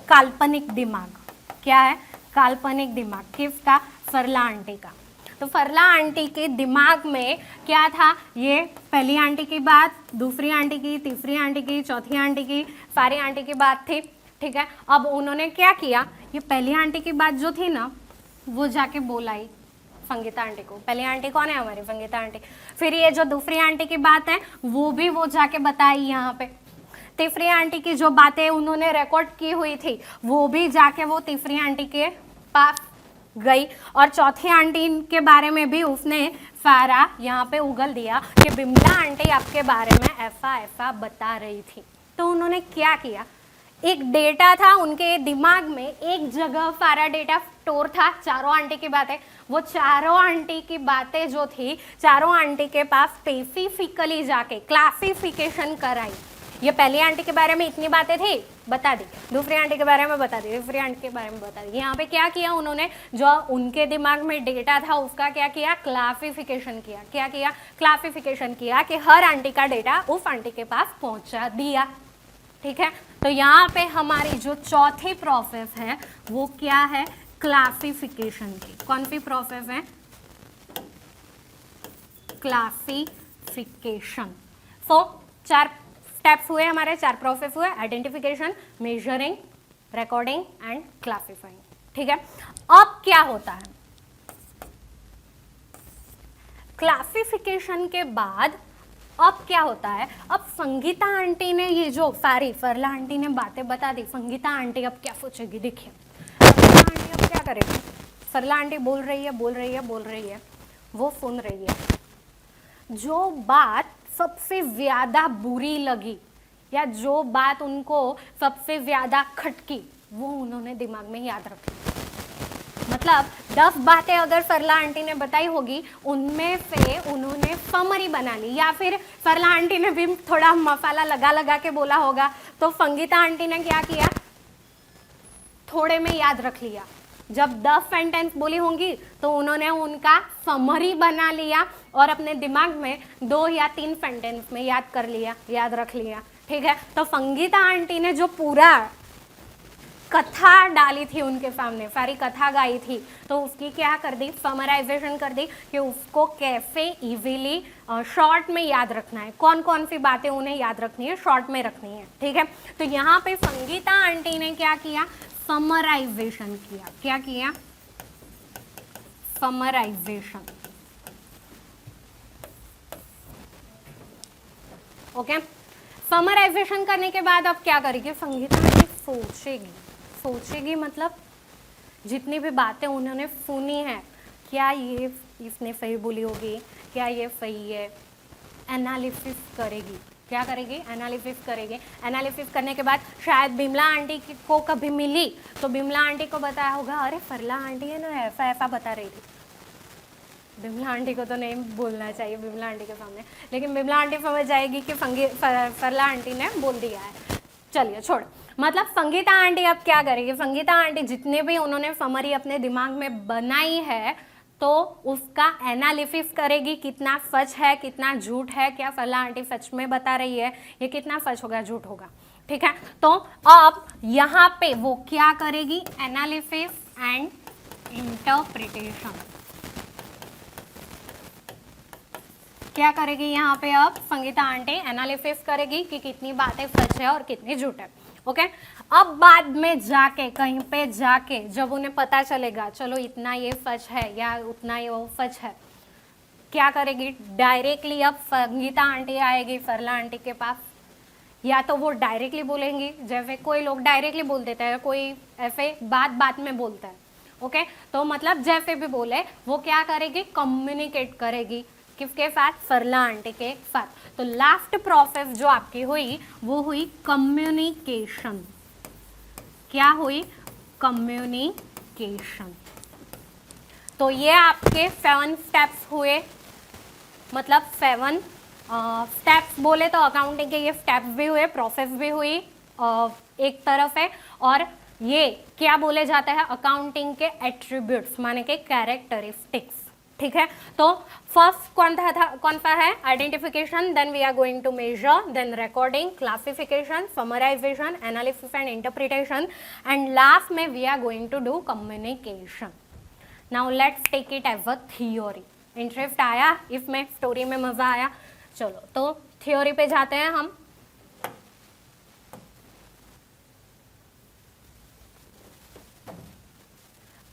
काल्पनिक दिमाग, क्या है, काल्पनिक दिमाग, किसका, फरला आंटी का। तो फरला आंटी के दिमाग में क्या था, ये पहली आंटी की बात, दूसरी आंटी की, तीसरी आंटी की, चौथी आंटी की, सारी आंटी की बात थी, ठीक है। अब उन्होंने क्या किया, ये पहली आंटी की बात जो थी ना वो जाके बोलाई संगीता आंटी को, पहली आंटी कौन है हमारी, संगीता आंटी। फिर ये जो दूसरी आंटी की बात है वो भी वो जाके बताई यहाँ पे, तीसरी आंटी की जो बातें उन्होंने रिकॉर्ड की हुई थी वो भी जाके वो तीसरी आंटी के पास गई, और चौथी आंटी के बारे में भी उसने सारा यहाँ पे उगल दिया कि बिमला आंटी आपके बारे में ऐसा ऐसा बता रही थी। तो उन्होंने क्या किया, एक डेटा था उनके दिमाग में, एक जगह सारा डेटा स्टोर था, चारों आंटी की बातें, वो चारों आंटी की बातें जो थी चारों आंटी के पास स्पेसिफिकली जाके क्लासिफिकेशन कराई। ये पहली आंटी के बारे में इतनी बातें थी, बता दी, दूसरी आंटी के बारे में बता दी, तीसरी आंटी के बारे में बता दी। यहाँ पे क्या किया उन्होंने, जो उनके दिमाग में डेटा था उसका क्या किया, क्लासिफिकेशन किया। क्या किया, क्लासिफिकेशन किया कि हर आंटी का डेटा उस आंटी के पास पहुंचा दिया, ठीक है। तो यहाँ पे हमारी जो चौथी प्रोसेस है वो क्या है, क्लासिफिकेशन की। कौन सी प्रोसेस है, क्लासिफिकेशन। सो चार स्टेप्स हुए हमारे, चार प्रोसेस हुए, identification, measuring, recording and classifying, ठीक है। अब क्या होता है, क्लासिफिकेशन के बाद अब क्या होता है, अब संगीता आंटी ने ये जो सारी फरला आंटी ने बातें बता दी, संगीता आंटी अब क्या सोचेगी, देखिए संगीता आंटी अब क्या करेगी, फरला आंटी बोल रही है बोल रही है बोल रही है, वो सुन रही है, जो बात सबसे ज्यादा बुरी लगी या जो बात उनको सबसे ज्यादा खटकी वो उन्होंने दिमाग में याद रखी। मतलब 10 बातें अगर फरला आंटी ने बताई होगी उनमें से उन्होंने समरी बना ली, या फिर फरला आंटी ने भी थोड़ा मसाला लगा लगा के बोला होगा, तो संगीता आंटी ने क्या किया, थोड़े में याद रख लिया। जब 10 सेंटेंस बोली होंगी तो उन्होंने उनका समरी बना लिया और अपने दिमाग में 2 या 3 सेंटेंस में याद कर लिया, याद रख लिया, ठीक है। तो संगीता आंटी ने जो पूरा कथा डाली थी उनके सामने, सारी कथा गाई थी, तो उसकी क्या कर दी, समराइजेशन कर दी कि उसको कैसे इजीली शॉर्ट में याद रखना है, कौन कौन सी बातें उन्हें याद रखनी है, शॉर्ट में रखनी है, ठीक है। तो यहाँ पे संगीता आंटी ने क्या किया, समराइजेशन किया। क्या किया, समराइजेशन, ओके। समराइजेशन करने के बाद अब क्या करेगी संगीता आंटी, सोचेगी। सोचेगी मतलब जितनी भी बातें उन्होंने सुनी है, क्या ये इसने सही बोली होगी, क्या ये सही है, एनालिसिस करेगी। क्या करेगी, एनालिसिस करेगी। एनालिसिस करने के बाद शायद बिमला आंटी को कभी मिली तो बिमला आंटी को बताया होगा, अरे फरला आंटी है ना ऐसा ऐसा बता रही थी। बिमला आंटी को तो नहीं बोलना चाहिए बिमला आंटी के सामने, लेकिन बिमला आंटी समझ जाएगी कि फरला आंटी ने बोल दिया है। चलिए छोड़, मतलब संगीता आंटी अब क्या करेगी, संगीता आंटी जितने भी उन्होंने समरी अपने दिमाग में बनाई है तो उसका एनालिसिस करेगी, कितना सच है कितना झूठ है, क्या फरला आंटी सच में बता रही है, ये कितना सच होगा झूठ होगा, ठीक है। तो अब यहाँ पे वो क्या करेगी, एनालिसिस एंड इंटरप्रिटेशन। क्या करेगी यहाँ पे अब संगीता आंटी? एनालिसिस करेगी कि कितनी बातें सच है और कितनी झूठ है। ओके, अब बाद में जाके कहीं पे जाके जब उन्हें पता चलेगा चलो इतना ये सच है या उतना ये वो सच है, क्या करेगी? डायरेक्टली अब संगीता आंटी आएगी सरला आंटी के पास, या तो वो डायरेक्टली बोलेंगी, जैसे कोई लोग डायरेक्टली बोल देते हैं, कोई ऐसे बात में बोलता है। ओके, तो मतलब जैसे भी बोले वो क्या करेगी? कम्युनिकेट करेगी किसके साथ? सरला आंटी के साथ। तो लास्ट प्रोसेस जो आपकी हुई वो हुई कम्युनिकेशन। क्या हुई? कम्युनिकेशन। तो ये आपके 7 स्टेप्स हुए, मतलब 7 स्टेप्स बोले तो अकाउंटिंग के ये स्टेप्स भी हुए, प्रोसेस भी हुई एक तरफ है। और ये क्या बोले जाते हैं? अकाउंटिंग के एट्रीब्यूट्स माने के कैरेक्टरिस्टिक्स। ठीक है, तो फर्स्ट कौन सा है? Identification, then we are going to measure, then recording, classification, summarisation, analysis and interpretation, and last में we are going to do communication. Now let's take it as a theory. Interest आया इसमें? Story में मजा आया? चलो तो theory पे जाते हैं हम।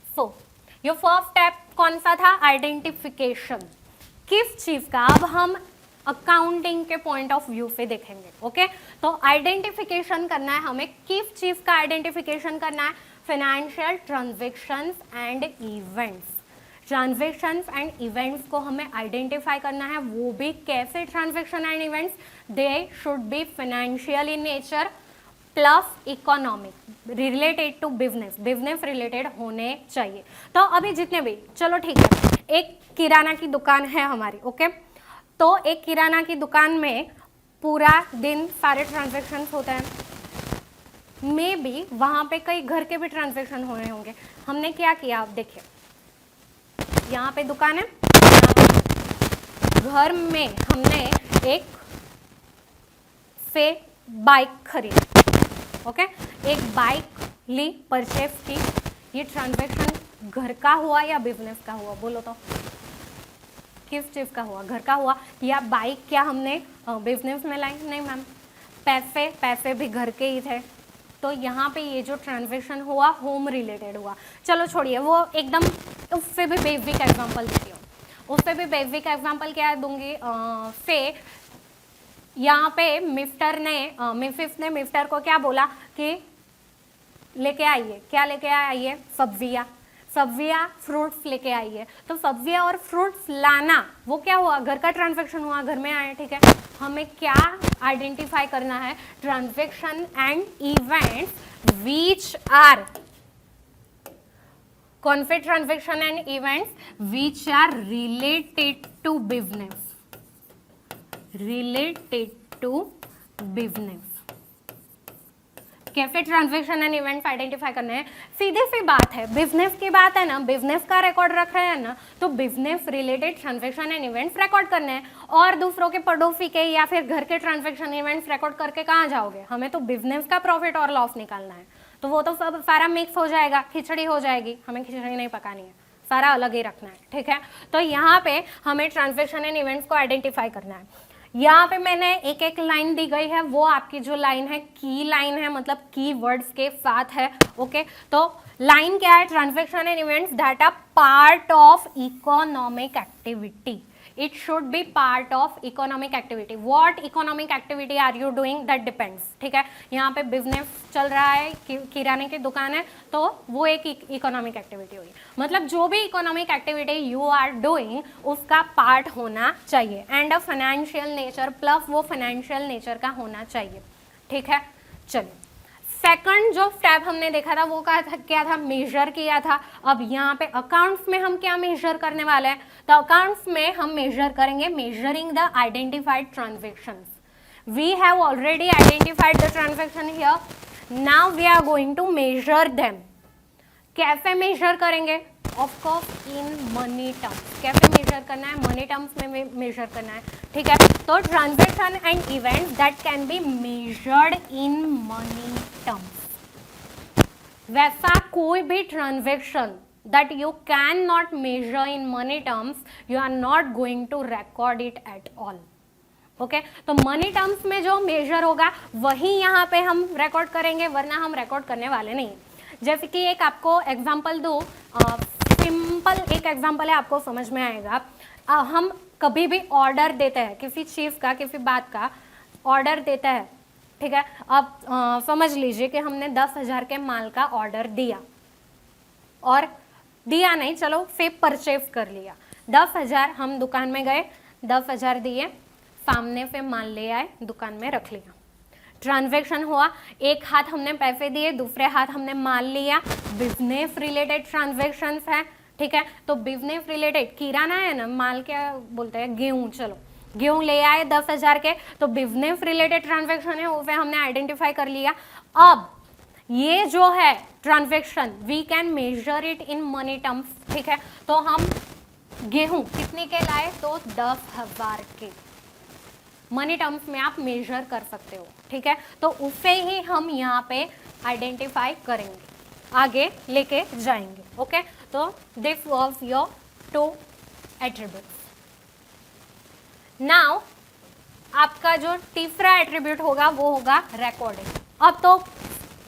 सो योर फर्स्ट स्टेप कौन सा था? आइडेंटिफिकेशन। किस चीज का? अब हम अकाउंटिंग के पॉइंट ऑफ व्यू से देखेंगे। ओके, तो आइडेंटिफिकेशन करना है हमें। किस चीज का आइडेंटिफिकेशन करना है? Financial transactions and events. Transactions and events को हमें आइडेंटिफाई करना है। वो भी कैसे transaction and events? They should be financial in nature plus economic, related to business, business related होने चाहिए। तो अभी जितने भी, चलो ठीक है, एक किराना की दुकान है हमारी। ओके, तो एक किराना की दुकान में पूरा दिन सारे ट्रांजैक्शन होते हैं। मे बी वहाँ पे कई घर के भी ट्रांजैक्शन हो रहे होंगे। हमने क्या किया? आप देखिए, यहाँ पे दुकान है, घर में हमने एक से बाइक खरीदी। ओके, एक बाइक ली, परचेज की। ये ट्रांजैक्शन घर का हुआ या बिजनेस का हुआ? बोलो तो किस चीज का हुआ? घर का हुआ। या बाइक क्या हमने बिजनेस में लाई? नहीं मैम, पैसे भी घर के ही थे। तो यहाँ पे ये जो ट्रांजैक्शन हुआ होम रिलेटेड हुआ। चलो छोड़िए वो, एकदम उससे भी बेसिक एग्जांपल देती हूँ। उससे भी बेसिक एग्जांपल क्या दूंगी? से यहाँ पे मिस्टर ने मिसेस ने मिस्टर को क्या बोला कि लेके आइए। क्या लेके आइए? सब्जियाँ फ्रूट्स लेके आइए। तो सब्जियाँ और फ्रूट्स लाना वो क्या हुआ? घर का ट्रांजैक्शन हुआ, घर में आए। ठीक है, हमें क्या आइडेंटिफाई करना है? Transaction and events which are, कौन से transaction and events? Which are related to business, related to business. कैसे ट्रांजैक्शन एंड इवेंट्स आइडेंटिफाई करने हैं? सीधी सी बात है, बिजनेस की बात है ना, बिजनेस का रिकॉर्ड रख रहे हैं ना, तो business related transaction and events record करने हैं। और दूसरों के पड़ोसी के या फिर घर के ट्रांजैक्शन इवेंट्स रिकॉर्ड करके कहाँ जाओगे? हमें तो बिजनेस का प्रॉफिट और लॉस निकालना है। तो वो तो सब सारा मिक्स हो जाएगा, खिचड़ी हो जाएगी। हमें खिचड़ी नहीं पकानी है, सारा अलग ही रखना है। ठीक है, तो यहाँ पे हमें ट्रांजैक्शन एंड इवेंट्स को आइडेंटिफाई करना है। यहाँ पे मैंने एक एक लाइन दी गई है, वो आपकी जो लाइन है की लाइन है, मतलब की वर्ड्स के साथ है। ओके, तो लाइन क्या है? Transaction and events that are part of economic activity. It should be part of economic activity. What economic activity are you doing? That depends. ठीक है, यहाँ पे बिजनेस चल रहा है, किराने की दुकान है, तो वो एक इकोनॉमिक एक्टिविटी हुई। मतलब जो भी economic activity you are doing उसका पार्ट होना चाहिए, and a financial nature plus वो फाइनेंशियल नेचर का होना चाहिए। ठीक है, चलिए सेकंड जो स्टेप हमने देखा था वो क्या था? मेजर किया था। अब यहाँ पे अकाउंट्स में हम क्या मेजर करने वाले हैं? तो अकाउंट्स में हम मेजर करेंगे measuring the identified transactions. We have already identified the transaction here, now we are going to measure them. कैसे मेजर करेंगे? Of course in money terms. कैसे मेजर करना है? मनी टर्म्स में मेजर करना है। ठीक है, तो transaction and events that can be measured in money terms. वैसा कोई भी transaction that you cannot measure in money terms, you are not going to record it at all. Okay तो मनी टर्म्स में जो मेजर होगा वही यहाँ पे हम रिकॉर्ड करेंगे, वरना हम रिकॉर्ड करने वाले नहीं। जैसे कि एक आपको एग्जांपल दो, सिंपल एक एग्जांपल है, आपको समझ में आएगा। हम कभी भी ऑर्डर देते हैं किसी चीज़ का, किसी बात का ऑर्डर देते हैं, ठीक है। अब समझ लीजिए कि हमने 10,000 के माल का ऑर्डर दिया, और दिया नहीं, चलो फिर परचेज कर लिया। 10,000 हम दुकान में गए, 10,000 दिए, सामने पे माल ले आए, दुकान में रख लिया, ट्रांजैक्शन हुआ। एक हाथ हमने पैसे दिए, दूसरे हाथ हमने माल लिया, बिजनेस रिलेटेड ट्रांजैक्शंस है, ठीक है। तो बिजनेस रिलेटेड किराना है ना, माल क्या बोलते हैं, गेहूं, चलो गेहूं ले आए 10,000 के, तो बिजनेस रिलेटेड ट्रांजैक्शन है, उसे हमने आइडेंटिफाई कर लिया। अब ये जो है transaction we can measure it in money terms, ठीक है। तो हम गेहूं कितने के लाए, तो 10,000 के मनी टर्म्स में आप मेजर कर सकते हो, ठीक है। तो उसे ही हम यहाँ पे आइडेंटिफाई करेंगे, आगे लेके जाएंगे, ओके। तो this was your 2 attributes. Now आपका जो तीसरा एट्रीब्यूट होगा वो होगा रिकॉर्डिंग। अब तो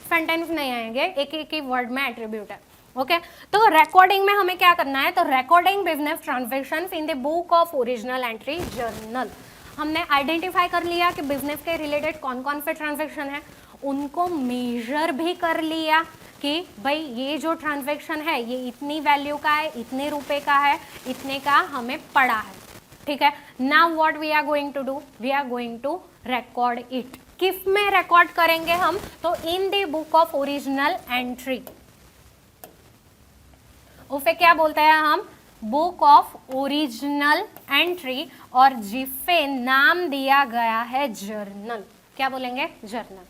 सेंटेंस नहीं आएंगे, एक एक ही वर्ड में एट्रीब्यूट है, ओके। तो रिकॉर्डिंग में हमें क्या करना है, तो recording business transactions in the book of original entry journal. हमने आइडेंटिफाई कर लिया कि बिजनेस के रिलेटेड कौन कौन से ट्रांजैक्शन है, उनको मेजर भी कर लिया कि भाई ये जो ट्रांजैक्शन है ये इतनी वैल्यू का है, इतने रुपए का है, इतने का हमें पड़ा है, ठीक है। Now what we are going to do, we are going to record it. किस में रिकॉर्ड करेंगे हम, तो in the book of original entry. उसे क्या बोलते हैं हम, बुक ऑफ ओरिजिनल एंट्री, और जिसे नाम दिया गया है जर्नल। क्या बोलेंगे, जर्नल,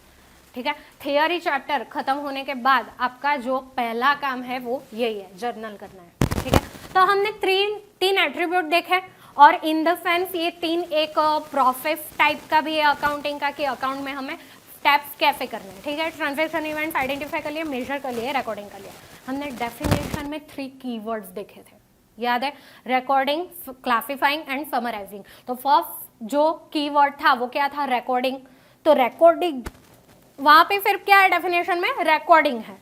ठीक है। थियोरी चैप्टर खत्म होने के बाद आपका जो पहला काम है वो यही है, जर्नल करना है, ठीक है। तो हमने तीन एट्रीब्यूट देखे, और इन द सेंस ये 3 एक प्रोसेस टाइप का भी है अकाउंटिंग का, कि अकाउंट में हमें स्टेप्स कैसे करने हैं, ठीक है। ट्रांजैक्शन इवेंट्स आइडेंटिफाई कर लिए, मेजर कर लिए, रिकॉर्डिंग कर लिया। हमने डेफिनेशन में 3 कीवर्ड्स देखे थे, याद है, रिकॉर्डिंग, क्लासिफाइंग एंड समराइजिंग। तो फर्स्ट जो कीवर्ड था वो क्या था, रिकॉर्डिंग। तो रिकॉर्डिंग वहां पे फिर क्या है डेफिनेशन में, रिकॉर्डिंग है।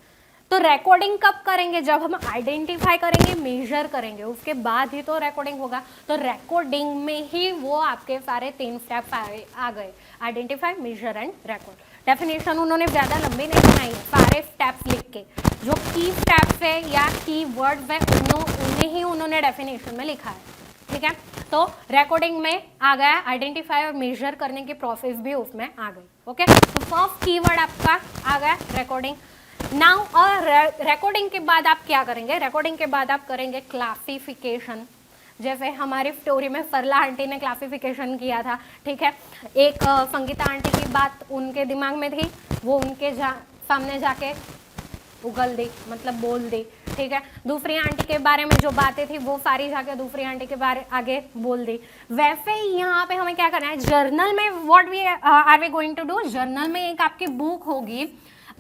तो रिकॉर्डिंग कब करेंगे, जब हम आइडेंटिफाई करेंगे, मेजर करेंगे, उसके बाद ही तो रिकॉर्डिंग होगा। तो रिकॉर्डिंग में ही वो आपके सारे 3 स्टेप आ गए, identify, measure and record. Definition उन्होंने ज़्यादा लंबी नहीं बनाई है, सारे स्टेप्स लिख के, जो की स्टेप्स है या की वर्ड्स है उन्हें ही उन्होंने डेफिनेशन में लिखा है, ठीक है। तो रिकॉर्डिंग में आ गया, आइडेंटिफाई और मेजर करने की प्रोसेस भी उसमें आ गई, ओके। तो फर्स्ट कीवर्ड आपका आ गया रिकॉर्डिंग। नाउ और रिकॉर्डिंग के बाद आप क्या करेंगे, रिकॉर्डिंग के बाद आप करेंगे क्लासिफिकेशन। जैसे हमारी स्टोरी में सरला आंटी ने क्लासिफिकेशन किया था, ठीक है। एक संगीता आंटी की बात उनके दिमाग में थी, वो उनके सामने जाके उगल दी, मतलब बोल दी, ठीक है। दूसरी आंटी के बारे में जो बातें थी वो सारी जाके दूसरी आंटी के बारे आगे बोल दी। वैसे ही यहाँ पे हमें क्या करना है, जर्नल में what we are we going to do, journal में एक आपकी बुक होगी,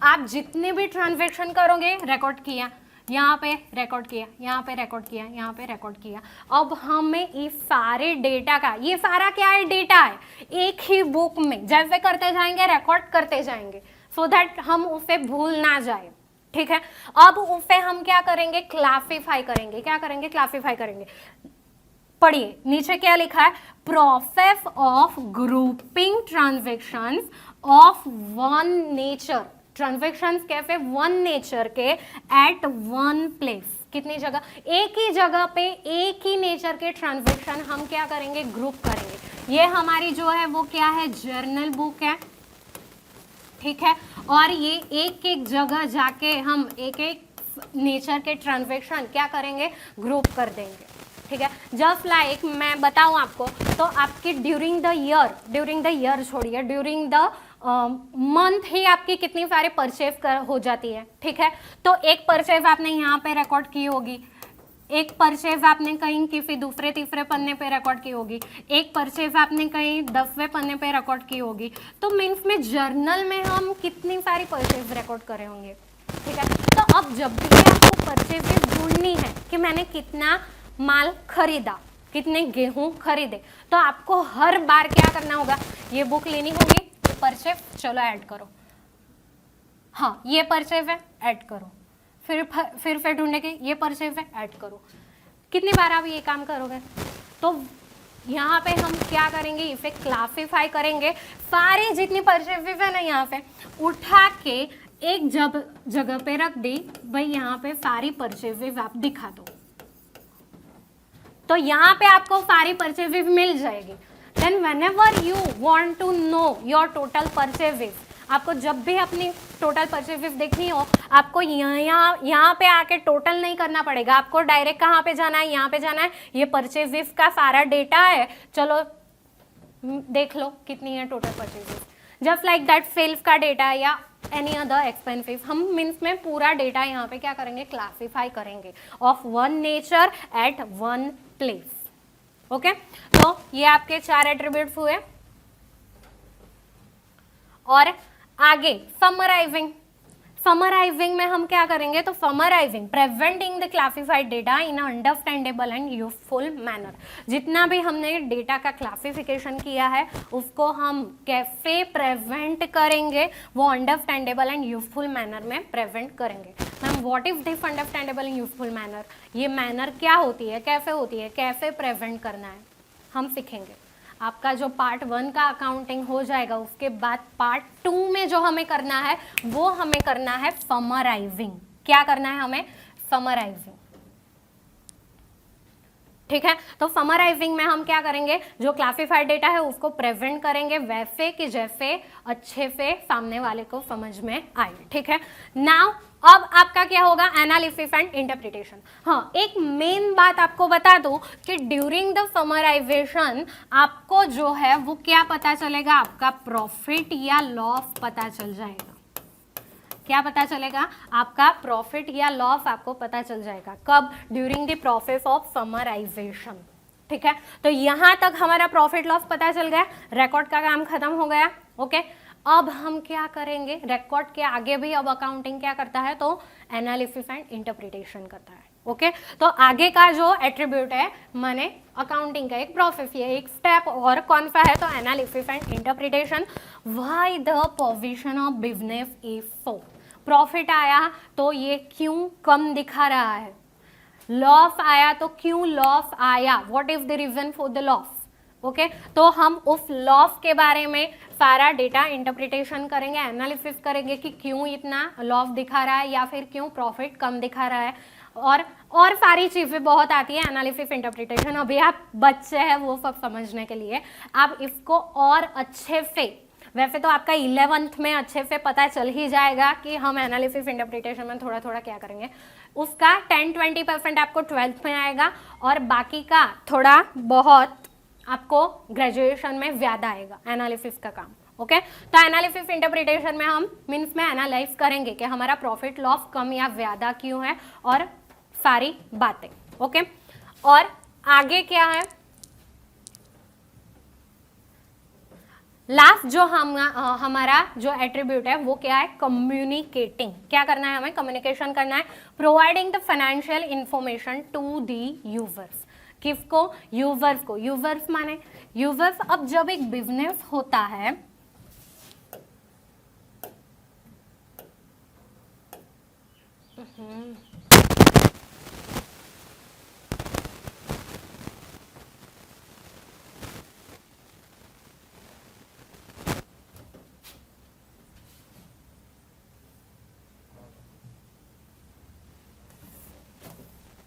आप जितने भी ट्रांजैक्शन करोगे, रिकॉर्ड किया, यहाँ पे रिकॉर्ड किया, यहाँ पे रिकॉर्ड किया, यहाँ पे रिकॉर्ड किया। अब हमें इस सारे डेटा का, ये सारा क्या है, डेटा है, एक ही बुक में जैसे करते जाएंगे, रिकॉर्ड करते जाएंगे, सो दैट हम उसे भूल ना जाए, ठीक है। अब उसे हम क्या करेंगे, क्लासिफाई करेंगे। क्या करेंगे, क्लासिफाई करेंगे। पढ़िए नीचे क्या लिखा है, process of grouping transactions of one nature. Transactions कैसे, वन नेचर के, एट वन प्लेस, कितनी जगह, एक ही जगह पे एक ही नेचर के ट्रांजैक्शन हम क्या करेंगे, ग्रुप करेंगे। ये हमारी जो है वो क्या है, जर्नल बुक है, ठीक है। और ये एक एक जगह जाके हम एक एक नेचर के ट्रांजैक्शन क्या करेंगे, ग्रुप कर देंगे, ठीक है। जस्ट लाइक मैं बताऊं आपको, तो आपकी ड्यूरिंग द ईयर छोड़िए, ड्यूरिंग द मंथ ही आपकी कितनी सारे परचेज हो जाती है, ठीक है। तो एक परचेज आपने यहाँ पे रिकॉर्ड की होगी, एक परचेज आपने कहीं किसी दूसरे तीसरे पन्ने पे रिकॉर्ड की होगी, एक परचेज आपने कहीं 10वें पन्ने पे रिकॉर्ड की होगी। तो मीन्स में जर्नल में हम कितनी सारी परचेज रिकॉर्ड करे होंगे, ठीक है। तो अब जब भी आपको परचेज विफ ढूंढनी है कि मैंने कितना माल खरीदा, कितने गेहूं खरीदे, तो आपको हर बार क्या करना होगा, ये बुक लेनी होगी, तो परचेज चलो ऐड करो, हाँ ये परचेज है ऐड करो, फिर ढूंढने के ये परचेज है ऐड करो। कितनी बार आप ये काम करोगे? तो यहाँ पे हम क्या करेंगे, इसे क्लासिफाई करेंगे, सारी जितनी परचेज है ना यहाँ पे उठा के एक जगह पे रख दी, भाई यहाँ पे सारी परचेज आप दिखा दो, तो यहाँ पे आपको सारी परचेज मिल जाएगी। Then whenever you want to know your total purchase, आपको जब भी अपनी टोटल परचेज देखनी हो, आपको यहाँ पे आके टोटल नहीं करना पड़ेगा, आपको डायरेक्ट कहाँ पे जाना है, यहाँ पे जाना है, ये परचेज का सारा डेटा है, चलो देख लो कितनी है total purchase, just like that sales का डेटा है या एनी अदर एक्सपेंसिव, हम मीन्स में पूरा डेटा यहाँ पे क्या करेंगे, क्लासिफाई करेंगे of one nature at one place. Okay, तो ये आपके 4 एट्रीब्यूट्स हुए। और आगे समराइजिंग में हम क्या करेंगे, तो summarising presenting the classified data in understandable and useful manner. जितना भी हमने डेटा का क्लासिफिकेशन किया है उसको हम कैसे प्रेजेंट करेंगे, वो अंडरस्टैंडेबल एंड यूजफुल मैनर में प्रेजेंट करेंगे। Ma'am what is this understandable and useful manner, ये मैनर क्या होती है, कैसे होती है, कैसे प्रेजेंट करना है, हम सीखेंगे। आपका जो पार्ट 1 का अकाउंटिंग हो जाएगा, उसके बाद पार्ट 2 में जो हमें करना है वो हमें करना है समराइजिंग। क्या करना है हमें, समराइजिंग। ठीक है, तो समराइजिंग में हम क्या करेंगे, जो क्लासिफाइड डेटा है उसको प्रेजेंट करेंगे वैसे कि जैसे अच्छे से सामने वाले को समझ में आए। ठीक है, नाउ अब आपका क्या होगा, एनालिसिस एंड इंटरप्रिटेशन। हाँ, एक मेन बात आपको बता दूं कि ड्यूरिंग द समराइजेशन आपको जो है वो क्या पता चलेगा, आपका प्रॉफिट या लॉस पता चल जाएगा। क्या पता चलेगा, आपका प्रॉफिट या लॉस आपको पता चल जाएगा। कब, during the process of summarisation. ठीक है, तो यहां तक हमारा प्रॉफिट लॉस पता चल गया, रिकॉर्ड का काम खत्म हो गया। ओके, अब हम क्या करेंगे, रिकॉर्ड के आगे भी अब अकाउंटिंग क्या करता है, तो एनालिसिस एंड इंटरप्रिटेशन करता है। ओके, तो आगे का जो एट्रीब्यूट है, माने अकाउंटिंग का एक प्रोसेस, ये एक स्टेप और कौन सा है, तो analysis and interpretation. Why the position of business is so, profit आया तो ये क्यों कम दिखा रहा है, लॉस आया तो क्यों लॉस आया, what is the reason for the loss. Okay, तो हम उस लॉस के बारे में सारा डेटा इंटरप्रिटेशन करेंगे, एनालिसिस करेंगे कि क्यों इतना लॉस दिखा रहा है या फिर क्यों प्रॉफिट कम दिखा रहा है, और सारी चीज़ें बहुत आती है एनालिसिस इंटरप्रिटेशन। अभी आप बच्चे हैं वो सब समझने के लिए, आप इसको और अच्छे से, वैसे तो आपका 11th में अच्छे से पता चल ही जाएगा कि हम एनालिसिस इंटरप्रिटेशन में थोड़ा थोड़ा क्या करेंगे, उसका 10-20% आपको 12th में आएगा और बाकी का थोड़ा बहुत आपको ग्रेजुएशन में ज़्यादा आएगा एनालिसिस का काम। ओके, तो एनालिसिस इंटरप्रिटेशन में हम मीन्स में एनालाइज करेंगे कि हमारा प्रॉफिट लॉस कम या ज़्यादा क्यों है और सारी बातें। ओके, और आगे क्या है, लास्ट जो हमारा जो एट्रीब्यूट है वो क्या है, कम्युनिकेटिंग। क्या करना है हमें, कम्युनिकेशन करना है, providing the financial information to the users. किसको, यूजर्स को। यूजर्स माने यूजर्स, अब जब एक बिजनेस होता है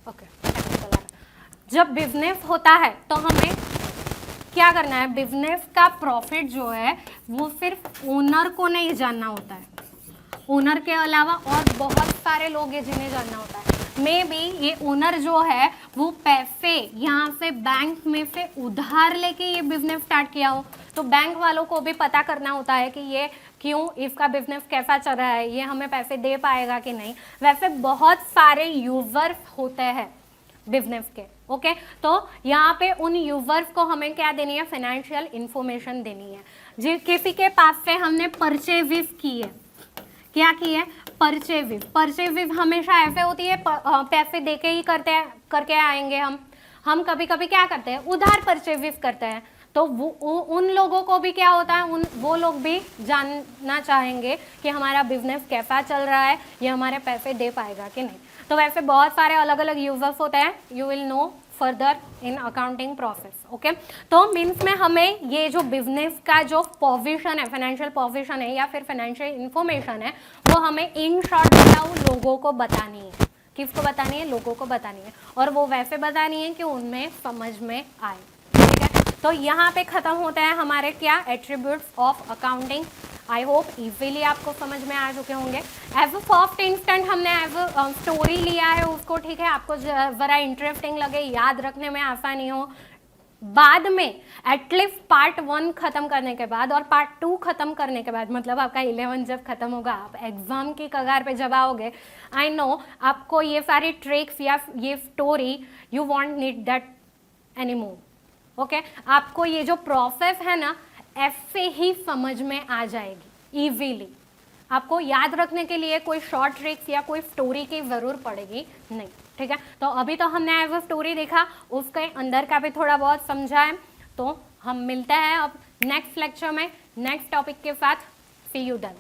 ओके, जब बिजनेस होता है तो हमें क्या करना है, बिजनेस का प्रॉफिट जो है वो सिर्फ ओनर को नहीं जानना होता है, ओनर के अलावा और बहुत सारे लोग हैं जिन्हें जानना होता है। मे बी ये ओनर जो है वो पैसे यहाँ से बैंक में से उधार लेके ये बिजनेस स्टार्ट किया हो, तो बैंक वालों को भी पता करना होता है कि ये क्यों, इसका बिजनेस कैसा चल रहा है, ये हमें पैसे दे पाएगा कि नहीं। वैसे बहुत सारे यूजर्स होते हैं बिजनेस के। ओके, तो यहाँ पे उन यूजर्स को हमें क्या देनी है, फाइनेंशियल इंफॉर्मेशन देनी है। किसी के पास से हमने परचेज की है, क्या की है, परचेविव हमेशा ऐसे होती है, पैसे दे के ही करके आएंगे हम कभी कभी क्या करते हैं, उधार परचेविव करते हैं। तो वो उन लोगों को भी क्या होता है, वो लोग भी जानना चाहेंगे कि हमारा बिजनेस कैसा चल रहा है, ये हमारे पैसे दे पाएगा कि नहीं। तो वैसे बहुत सारे अलग अलग यूजर्स होते हैं, you will know further in accounting process. Okay, तो मीन्स में हमें ये जो बिजनेस का जो पोजीशन है, फाइनेंशियल पोजीशन है या फिर फाइनेंशियल इंफॉर्मेशन है, वो हमें इन शॉर्ट बताओ लोगों को बतानी है। किसको बतानी है? लोगों को बतानी है, और वो वैसे बतानी है कि उनमें समझ में आए। ठीक है, तो यहाँ पे खत्म होता है हमारे क्या, attributes of accounting. I hope easily आपको समझ में आ चुके होंगे। एज अ फर्स्ट इंस्टेंट हमने एज अ स्टोरी लिया है उसको, ठीक है, आपको ज़रा इंटरेस्टिंग लगे, याद रखने में आसानी हो। बाद में एटलीस्ट पार्ट 1 खत्म करने के बाद और पार्ट 2 खत्म करने के बाद, मतलब आपका 11 जब खत्म होगा, आप एग्जाम की कगार पे जब आओगे, आई नो आपको ये सारी ट्रिक्स या ये story you want need that any more. Okay, आपको ये जो प्रोसेस है ना ऐसे ही समझ में आ जाएगी इजीली। आपको याद रखने के लिए कोई शॉर्ट ट्रिक्स या कोई स्टोरी की ज़रूर पड़ेगी नहीं। ठीक है, तो अभी तो हमने एज अ स्टोरी देखा, उसके अंदर का भी थोड़ा बहुत समझा है। तो हम मिलते हैं अब नेक्स्ट लेक्चर में नेक्स्ट टॉपिक के साथ। सी यू देन।